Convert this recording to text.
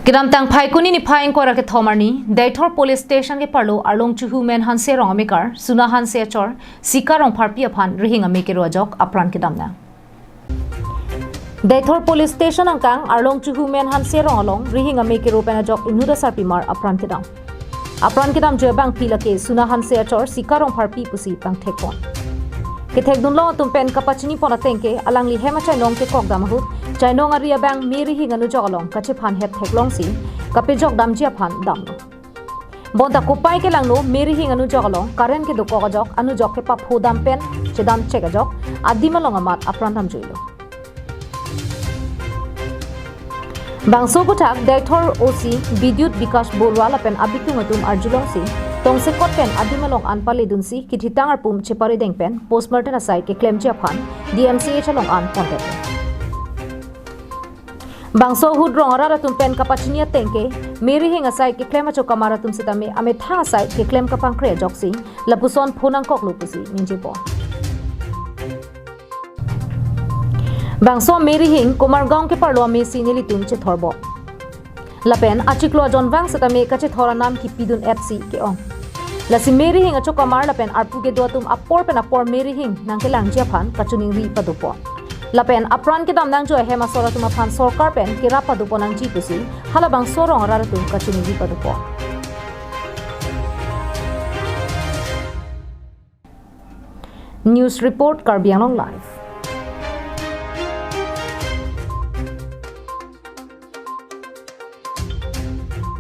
Kedam tang phai kuni ni phai ko ra ke thomarni Daithor police station ke parlo arlong chuhu men hanse rong amekar suna hanse chor Sika Rongpharpi aphan Rihing ame kero ajok apran kedam na Daithor police station angkang arlong chuhu men hanse rong along Rihing ame kero pen ajok inuda sarpimar apran kedam je bang pilake suna hanse chor Sika Rongpharpi pusi pang thekon Kithek dunlo tumpen kapachini pona tengke alang li hema chai nong ke kokdam hut chai nong aria bang meri hinganu jogalong kache phan het theklong si kape jok dam jia phan dam no bonda kopai ke langno meri hinganu jogalong karen ke doko jok anu jok ke pap hodam pen chedam chega jok adima long amat aprandam joilo bangso butak Daithor OC Bidyut Bikash Borwala pen abitu ngatum arjulong si tong se kot pen adimalong anpale dunsi kithitang arpum chepare deng pen postmortem asai ke claim ja phan DMCA chalong an contact bangso hudrong aratum pen kapachinia tengke meri hing asai ke claim acho kamaratum sitame ame thang asai ke claim kapang kre joksi lapuson phonang kok lupusi ninjepo bangso meri hing komargaon ke parlo ame sinili tum che thorbo lapen achiklo jon wang satame kache thora nam ki pidun FC ke ong lasi meri hing acho kamar lapen arpu ke dotum apor pen apor meri hing nang ke langjia phan kachuning ri padupo lapen apran ke dam nang jo hema sora tuma phan sarkar pen ke ra padupo nang ji pusi halabang sorong aratum kachuning ri padupo news report Karbi Anglong live